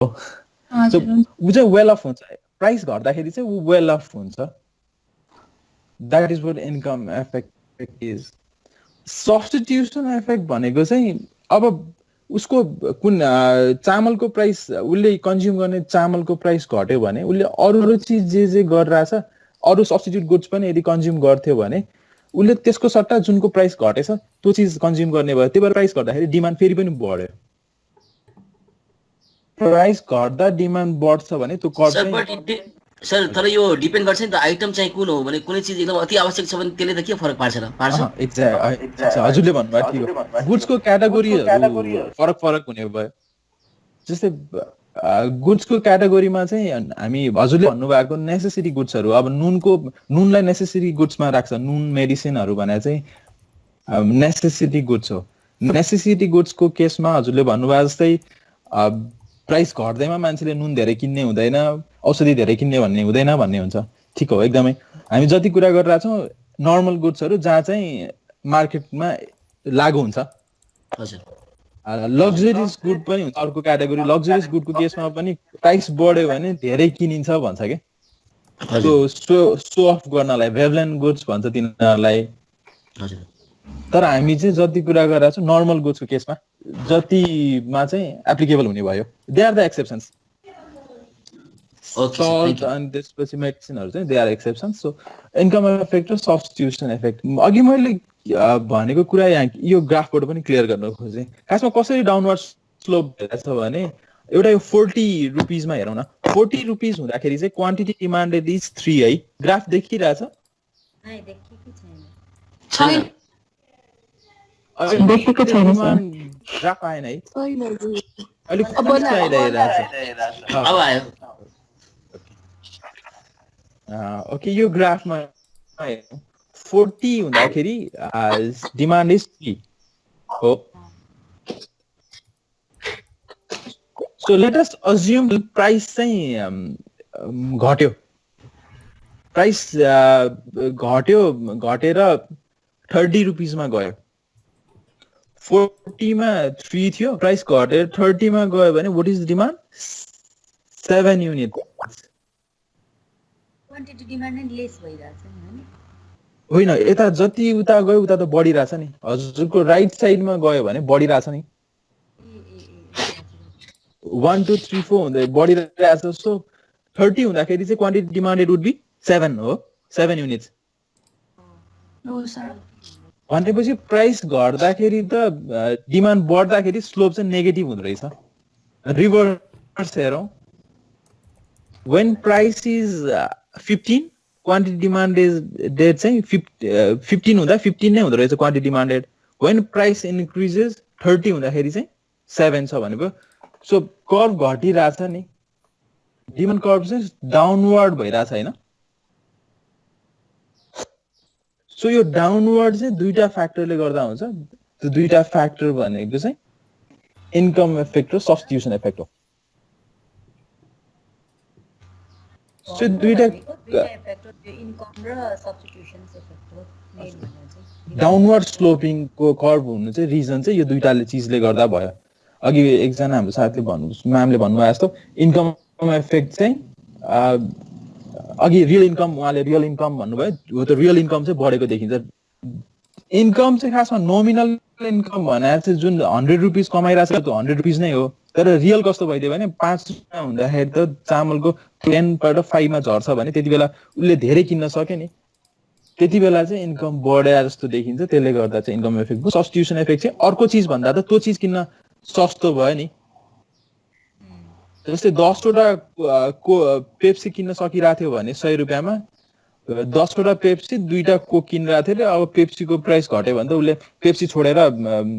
So ऊ चाहिँ well off हुन्छ, प्राइस घट्दाखेरि चाहिँ ऊ वेल अफ हुन्छ। That is what income effect is. Substitution effect भनेको चाहिँ अब उसको कुन चामलको प्राइस, उसले कन्ज्युम गर्ने चामलको प्राइस घट्यो भने उसले अरू चिज जे गरिरहेछ, अरू सब्स्टिट्युट गुड्स पनि यदि कन्ज्युम गर्थ्यो भने उसले त्यसको सट्टा जुनको प्राइस घटेछ त्यो चिज कन्ज्युम गर्ने भयो, त्यही भएर प्राइस घट्दाखेरि डिमान्ड फेरि पनि बढ्यो। प्राइस घट्दा डिमान्ड बढ्छ भने त्यो कर्ब सर तर यो डिपेन्ड गर्छ नि त आइटम चाहिँ कुन हो भने कुनै चिज एकदम अति आवश्यक छ भने त्यसले त के फरक पार्छ र पार्छ। एक्ज्याक्ट हजुरले भन्नुभयो ठिक हो, गुड्सको क्याटेगोरीहरू फरक हुने भयो। जस्तै गुड्सको क्याटेगोरीमा चाहिँ हामी हजुरले भन्नुभएको नेसेसिटी गुड्सहरू, अब नुनलाई नेसेसिटी गुड्समा राख्छ, नुन मेडिसिनहरू भने चाहिँ नेसेसिटी गुड्स हो। नेसेसिटी गुड्सको केसमा हजुरले भन्नुभयो जस्तै प्राइस घट्दैमा मान्छेले नुन धेरै किन्ने हुँदैन, औषधि धेरै किन्ने भन्ने हुँदैन भन्ने हुन्छ। ठिक हो, एकदमै हामी जति कुरा गरिरहेको छौँ नर्मल गुड्सहरू जहाँ चाहिँ मार्केटमा लागु हुन्छ। लग्जरियस गुड पनि हुन्छ अर्को क्याटेगोरी। लग्जरियस गुडको केसमा पनि प्राइस बढ्यो भने धेरै किनिन्छ भन्छ के, त्यो सो अफ गर्नलाई भेभलेन गुड्स भन्छ तिनीहरूलाई। तर हामी चाहिँ जति कुरा गरिरहेको छौँ नर्मल गुड्सको केसमा जतिमा चाहिँ एप्लिकेबल हुने भयो, they are the exceptions. Salt अनि त्यसपछि मेडिसिनहरू चाहिँ they are exceptions. So income effect र सब्स्टिट्युसन इफेक्ट अघि मैले भनेको कुरा यहाँ यो ग्राफबाट पनि क्लियर गर्न खोजेँ। खासमा कसरी डाउनवर्ड स्लोप भइरहेछ भने एउटा यो 40 रुपिजमा हेरौँ न। 40 रुपिज हुँदाखेरि चाहिँ क्वान्टिटी डिमान्डेड इज 3 है। ग्राफ देखिरहेछ? ग्राफ आएन है? अलिक अब आयो। ओके, यो ग्राफमा 40 हुँदाखेरि डिमान्ड इज 3 हो। So let us assume price चाहिँ घट्यो, प्राइस घटेर 30 रुपिजमा गयो। 40 मा 3 थियो, प्राइस घटेर 30 मा गयो भने what is demand? 7 unit. Quantity demand नै लेस भइराछ नि होइन, यता जति उता गयो उता त बढिरहेछ नि। हजुरको राइट साइडमा गयो भने बढिरहेछ नि। 1 2 3 4 हुँदै बढिरहेछ। सो 30 हुँदाखेरि चाहिँ क्वान्टिटी डिमान्डेड वुड बी 7 हो, 7 युनिट्स। भनेपछि प्राइस घट्दाखेरि त डिमान्ड बढ्दाखेरि स्लोप चाहिँ नेगेटिभ हुँदो रहेछ। रिभर्स हेरौँ, when price is 15 quantity demanded चाहिँ 15 हुँदा 15 नै हुँदो रहेछ quantity demanded. when price increases 30 हुँदाखेरि चाहिँ 7 छ भनेको। सो कर्भ घटिरहेछ नि, डिमान्ड कर्भ चाहिँ डाउनवर्ड भइरहेछ हैन? सो यो डाउनवर्ड चाहिँ दुईटा फ्याक्टरले गर्दा हुन्छ। त्यो दुईटा फ्याक्टर भनेको चाहिँ इन्कम इफेक्ट र सब्स्टिट्युसन इफेक्ट हो। सो दुईटा इन्कम र सब्स्टिट्युसन इफेक्ट हो मेन भनेको चाहिँ। डाउनवर्ड स्लोपिङको कर्भ हुनु चाहिँ रिजन चाहिँ यो दुईटाले चिजले गर्दा भयो। अघि एकजना हाम्रो साथीले म्यामले भन्नुभयो जस्तो इन्कम इफेक्ट चाहिँ अघि रियल इन्कम, उहाँले रियल इन्कम भन्नुभयो, हो त रियल इन्कम चाहिँ बढेको देखिन्छ। इन्कम चाहिँ खासमा नोमिनल इन्कम भने चाहिँ जुन 100 रुपिज कमाइरहेछ त्यो 100 रुपिज नै हो। तर रियल कस्तो भइदियो भने 5 रुपियाँ हुँदाखेरि त चामलको 10 बाट 5 मा झर्छ भने त्यति बेला उसले धेरै किन्न सक्यो नि, त्यति बेला चाहिँ इन्कम बढ्या जस्तो देखिन्छ। त्यसले गर्दा चाहिँ इन्कम इफेक्ट हो। सब्स्टिट्युसन इफेक्ट चाहिँ अर्को चिज भन्दा त त्यो चिज किन्न सस्तो भयो नि। जस्तै 10 वटा पेप्सी किन्न सकिरहेको थियो भने 100 रुपियाँमा 10 वटा पेप्सी 2टा कोक किनिरहेको थियो। अब पेप्सीको प्राइस घट्यो भने त उसले पेप्सी छोडेर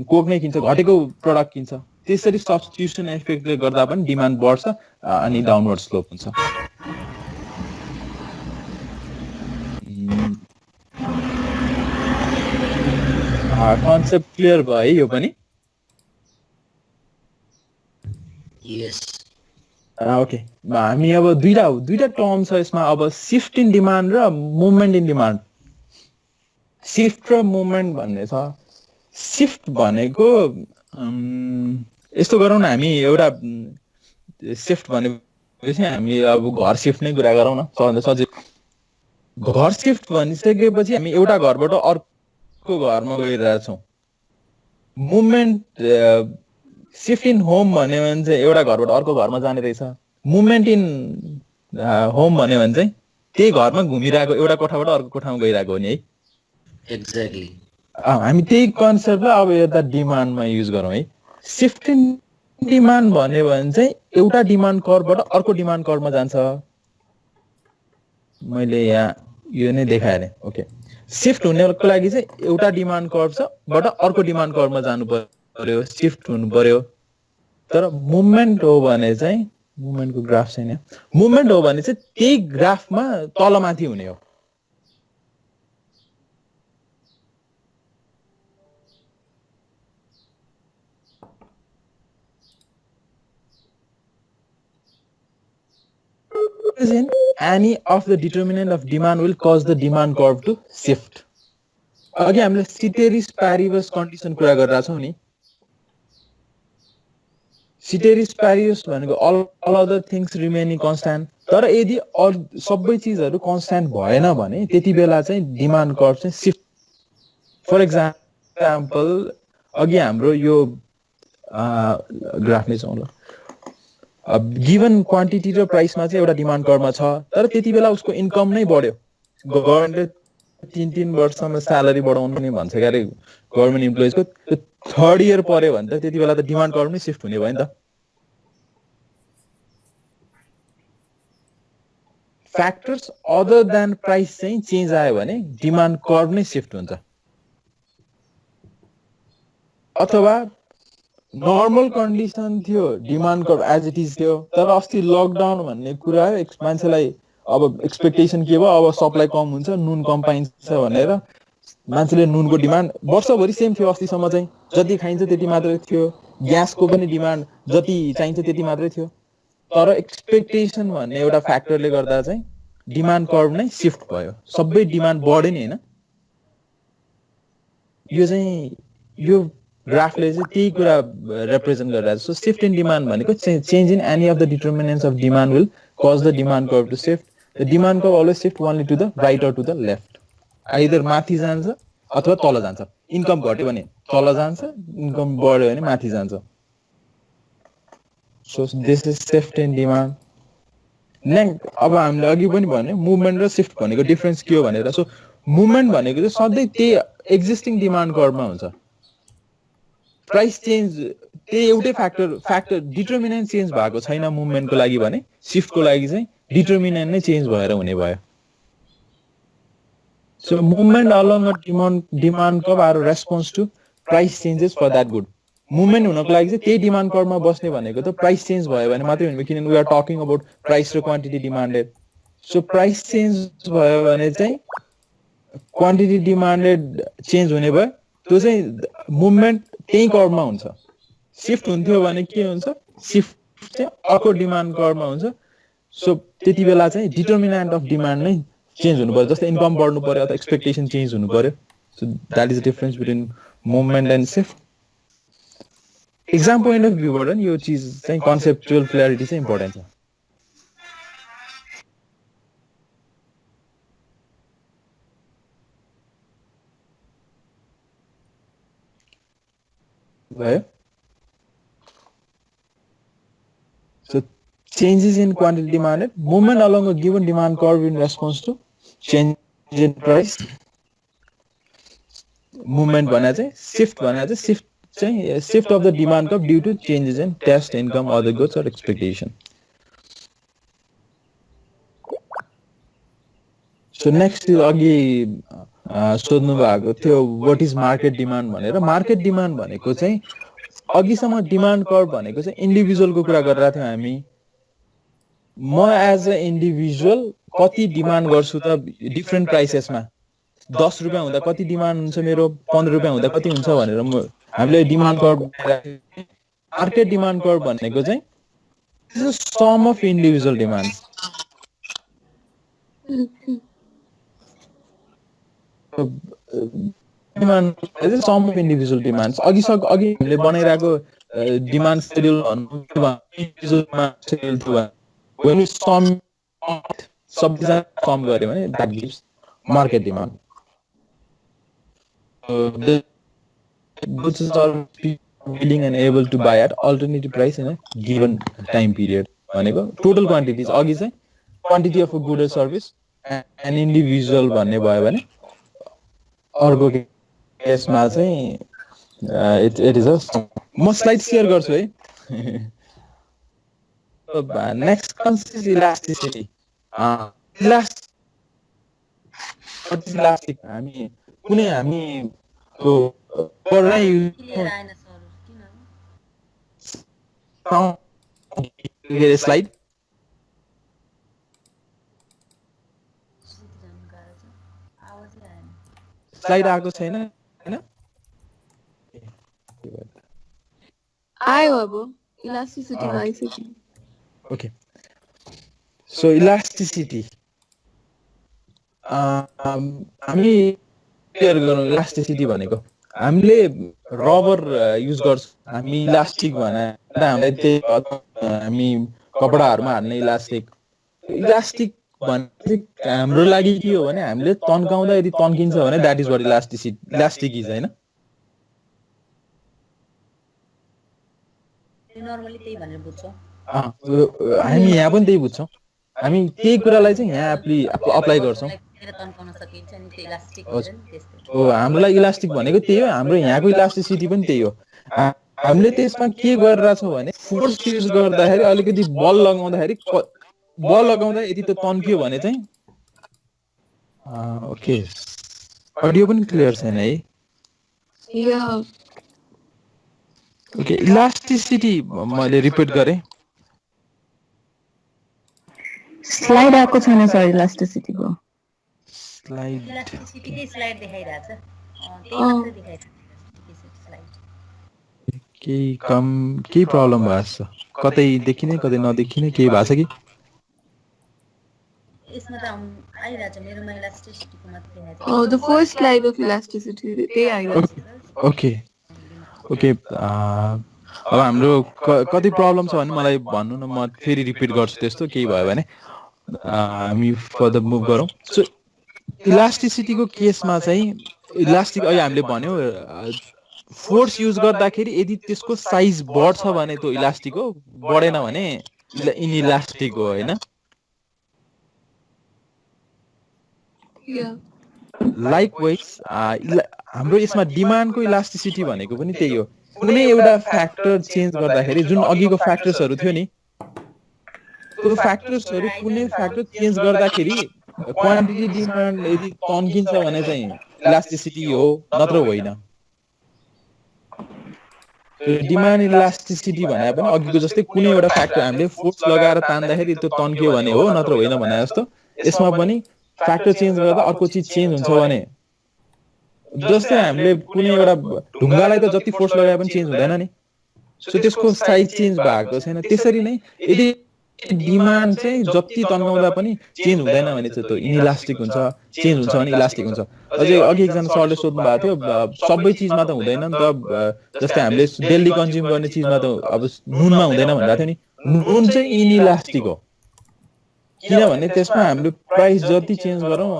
कोक नै किन्छ, घटेको प्रडक्ट किन्छ। त्यसरी सब्स्टिट्युसन इफेक्टले गर्दा पनि डिमान्ड बढ्छ अनि डाउनवर्ड स्लोप हुन्छ। कन्सेप्ट क्लियर भयो है यो पनि? यस। ओके, हामी अब दुईटा टर्म छ यसमा। अब शिफ्ट इन डिमान्ड र मुभमेन्ट इन डिमान्ड। शिफ्ट र मुभमेन्ट भन्ने छ। शिफ्ट भनेको यस्तो गरौँ न, हामी एउटा शिफ्ट भनेपछि हामी अब घर शिफ्ट नै कुरा गरौँ न, सबभन्दा सजिलो। घर शिफ्ट भनिसकेपछि हामी एउटा घरबाट अर्को घरमा गइरहेछौँ। मुभमेन्ट शिफ्ट इन होम भन्यो भने चाहिँ एउटा घरबाट अर्को घरमा जाने रहेछ। मुभमेन्ट इन होम भन्यो भने चाहिँ त्यही घरमा घुमिरहेको, एउटा कोठाबाट अर्को कोठामा गइरहेको हो नि है। एक्ज्याक्टली हामी त्यही कन्सेप्टलाई अब यता डिमान्डमा युज गरौँ है। शिफ्ट इन डिमान्ड भन्यो भने चाहिँ एउटा डिमान्ड कर्भबाट अर्को डिमान्ड कर्भमा जान्छ। मैले यहाँ यो नै देखाएँ। ओके, शिफ्ट हुनेको लागि चाहिँ एउटा डिमान्ड कर्भ छ बाट अर्को डिमान्ड कर्भमा जानु पर्यो, शिफ्ट हुनु पर्यो। तर मुभमेन्ट हो भने चाहिँ, मुभमेन्टको ग्राफ छैन, मुभमेन्ट हो भने चाहिँ त्यही ग्राफमा तलमाथि हुने हो। In any of the determinant of demand will cause the demand curve to shift. अघि हामीले सिटेरिस प्यारिबस कन्डिसन कुरा गरिरहेको छौँ नि। सिटेरिस प्यारिबस भनेको all other things remaining constant, तर यदि सबै चिजहरू कन्स्ट्यान्ट भएन भने त्यति बेला चाहिँ डिमान्ड कर्भ चाहिँ शिफ्ट। फर एक्जाम्पल अघि हाम्रो यो ग्राफ नै छ ल, गिभन क्वान्टिटी र प्राइसमा चाहिँ एउटा डिमान्ड कर्भमा छ, तर त्यति बेला उसको इन्कम नै बढ्यो। गभर्मेन्टले 3 वर्षमा स्यालेरी बढाउनु नि भन्छ क्या अरे गभर्मेन्ट इम्प्लोइजको। त्यो 3rd इयर पर्यो भने त त्यति बेला त डिमान्ड कर्भ नै शिफ्ट हुने भयो नि त। फ्याक्टर्स अदर देन प्राइस चाहिँ चेन्ज आयो भने डिमान्ड कर्भ नै शिफ्ट हुन्छ। अथवा नर्मल कन्डिसन थियो, demand curve as it is थियो, तर अस्ति लकडाउन भन्ने कुरा आयो, मान्छेलाई अब एक्सपेक्टेसन के भयो, अब सप्लाई कम हुन्छ, नुन कम पाइन्छ भनेर मान्छेले नुनको डिमान्ड वर्षभरि सेम थियो। अस्तिसम्म चाहिँ जति खाइन्छ त्यति मात्रै थियो, ग्यासको पनि डिमान्ड जति चाहिन्छ त्यति मात्रै थियो। तर एक्सपेक्टेसन भन्ने एउटा फ्याक्टरले गर्दा चाहिँ डिमान्ड कर्भ नै शिफ्ट भयो, सबै डिमान्ड बढ्यो नि हैन। यो चाहिँ यो ग्राफले चाहिँ त्यही कुरा रिप्रेजेन्ट गरिरहेको छ। सो शिफ्ट इन डिमान्ड भनेको change in any of the determinants of demand will cause the demand curve to shift. The demand curve always shift only to the right or to the left, either माथि जान्छ अथवा तल जान्छ। Income घट्यो भने तल जान्छ, इन्कम बढ्यो भने माथि जान्छ। So this is shift in demand. Next अब हामीले अघि पनि भन्यो मुभमेन्ट र शिफ्ट भनेको डिफरेन्स के हो भनेर। सो मुभमेन्ट भनेको चाहिँ सधैँ त्यही एक्जिस्टिङ डिमान्ड कर्भमा हुन्छ। प्राइस चेन्ज त्यही एउटै फ्याक्टर डिटर्मिनेन्ट चेन्ज भएको छैन मुभमेन्टको लागि भने शिफ्टको लागि चाहिँ डिटर्मिनेन्ट नै चेन्ज भएर हुने भयो। So movement along demand curve are response to price changes for that good. Movement हुनको लागि चाहिँ त्यही डिमान्ड कर्भमा बस्ने भनेको त प्राइस चेन्ज भयो भने मात्रै हुने, किनभने we are talking about price र quantity demanded. So price change भयो भने चाहिँ क्वान्टिटी डिमान्डेड चेन्ज हुने भयो, त्यो चाहिँ मुभमेन्ट त्यही कर्भमा हुन्छ। शिफ्ट हुन्थ्यो भने के हुन्छ, शिफ्ट चाहिँ अर्को डिमान्ड कर्भमा हुन्छ। सो त्यति बेला चाहिँ डिटर्मिनेन्ट अफ डिमान्ड नै चेन्ज हुनु पर्यो, जस्तै इन्कम बढ्नु पर्यो अथवा एक्सपेक्टेसन चेन्ज हुनु पर्यो। So that is the difference between movement and shift. Exam point of भ्यूबाट नि यो चिज चाहिँ कन्सेप्चुअल क्ल्यारिटी चाहिँ इम्पोर्टेन्ट छ। भयो। So changes in quantity demanded, movement along a given demand curve in response to change in price. Movement भने चाहिँ shift भने चाहिँ shift of the demand curve due to changes in taste, income, other goods or expectation. So next is अघि सोध्नु भएको थियो what is market demand भनेर। Market demand भनेको चाहिँ अघिसम्म डिमान्ड कर्भ भनेको चाहिँ इन्डिभिजुअलको कुरा गरिरहेको थियौँ हामी। म एज अ इन्डिभिजुअल कति डिमान्ड गर्छु त डिफ्रेन्ट प्राइसेसमा, 10 रुपियाँ हुँदा कति डिमान्ड हुन्छ मेरो, 15 रुपियाँ हुँदा कति हुन्छ भनेर हामीले demand curve. Market demand curve भनेको चाहिँ this is sum of individual demands. Sum of individual demands अघि हामीले बनाइरहेको demand schedule when you sum सबैजना सम गऱ्यो भने that gives market demand. The goods are willing and able to buy at alternative price in a given time period. भनेको total quantities अघि चाहिँ quantity of a good or service and individual भन्ने भयो भने अर्को केसमा चाहिँ it is a म स्लाइड शेयर गर्छु है. Next comes is elasticity. Elastic. हामी कुनै हामीको पढाइ क्लियर आएन सर किन स्लाइड आवाजै आएन स्लाइड आएको छैन हैन. आयो अब इलास्टिसिटी आइसक्यो. Okay. So elasticity. हामी क्लियर गरौँ इलास्टिसिटी भनेको. हामीले रबर युज गर्छौँ. हामी इलास्टिक भनेर हामीलाई त्यही हामी कपडाहरुमा हाल्ने इलास्टिक. इलास्टिक भने हाम्रो लागि के हो भने हामीले तन्काउँदा यदि तन्किन्छ भने that is what elastic is हैन. नर्मली त्यही भनेर बुझ्छौँ. हामी यहाँ पनि त्यही बुझ्छौँ. हामी त्यही कुरालाई चाहिँ यहाँ अप्लाई गर्छौँ. तन्काउन सकिन्छ नि त्यो इलास्टिक हो हाम्रो लागि इलास्टिक भनेको त्यही हो. हाम्रो यहाँको इलास्टिसिटी पनि त्यही हो. हामीले त्यसमा के गरिरहेछौँ भने फोर्स युज गर्दाखेरि अलिकति बल लगाउँदा यदि त्यो तन्कियो भने चाहिँ ओके अडियो पनि क्लियर छैन है. ओके इलास्टिसिटी मैले रिपिट गरेँ. स्लाइड आएको छैन सर इलास्टिसिटीको. स्लाइड इलास्टिसिटीकै स्लाइड देखाइरहेछ त्यही मात्रै देखाइरहेछ स्लाइड. केही प्रब्लम भएको छ. कतै देखिने कतै नदेखिने केही भएको छ कि यसमा त आइरहेछ मेरोमा इलास्टिसिटीको मात्रै देखाइरहेछ. The first slide of elasticity त्यही आइरहेछ. ओके अब हाम्रो कति प्रब्लम छ भने मलाई भन्नु न. म फेरि रिपिट गर्छु त्यस्तो केही भयो भने. हामी फर्दर मुभ गरौँ. सो इलास्टिसिटीको केसमा चाहिँ इलास्टिक अहिले हामीले भन्यो फोर्स युज गर्दाखेरि यदि त्यसको साइज बढ्छ भने त्यो इलास्टिक हो, बढेन भने इनइलास्टिक हो हैन. लाइकवाइज हाम्रो यसमा डिमान्डको इलास्टिसिटी भनेको पनि त्यही हो. कुनै एउटा फ्याक्टर चेन्ज गर्दाखेरि जुन अघिको फ्याक्टर्सहरु थियो नि त्यो फ्याक्टर्सहरु कुनै फ्याक्टर चेन्ज गर्दाखेरि क्वान्टिटी डिमान्ड यदि तन्किन्छ भने चाहिँ इलास्टिसिटी हो नत्र होइन. डिमान्ड इलास्टिसिटी भने पनि अघिको जस्तै कुनै एउटा फ्याक्टर हामीले फोर्स लगाएर तान्दाखेरि त्यो तन्कियो भने हो नत्र होइन भने जस्तो यसमा पनि फ्याक्टर चेन्ज गर्दा अर्को चीज चेन्ज हुन्छ भने जस्तै हामीले कुनै एउटा ढुङ्गालाई त जति फोर्स लगाए पनि चेन्ज हुँदैन नि. सो त्यसको साइज चेन्ज भएको छैन. त्यसरी नै यदि डिमान्ड चाहिँ जति तन्काउँदा पनि चेन्ज हुँदैन भने चाहिँ त्यो इनइलास्टिक हुन्छ. चेन्ज हुन्छ भने इलास्टिक हुन्छ. अझै अघि एकजना सरले सोध्नु भएको थियो सबै चीजमा त हुँदैन नि त. जस्तै हामीले डेली कन्ज्युम गर्ने चीजमा त अब नुनमा हुँदैन भनेको थियो नि. नुन चाहिँ इनइलास्टिक हो किनभने त्यसमा हामीले प्राइस जति चेन्ज गरौँ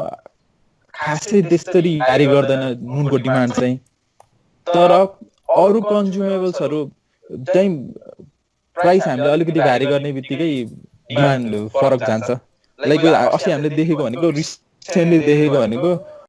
खासै त्यसरी भ्यारी गर्दैन नुनको डिमान्ड चाहिँ. तर अरु कन्ज्युमेबल्सहरु चाहिँ प्राइस हामीले अलिकति भ्यारी गर्ने बित्तिकै डिमान्ड फरक जान्छ. लाइक अस्ति हामीले देखेको भनेको रिसेन्टली देखेको भनेको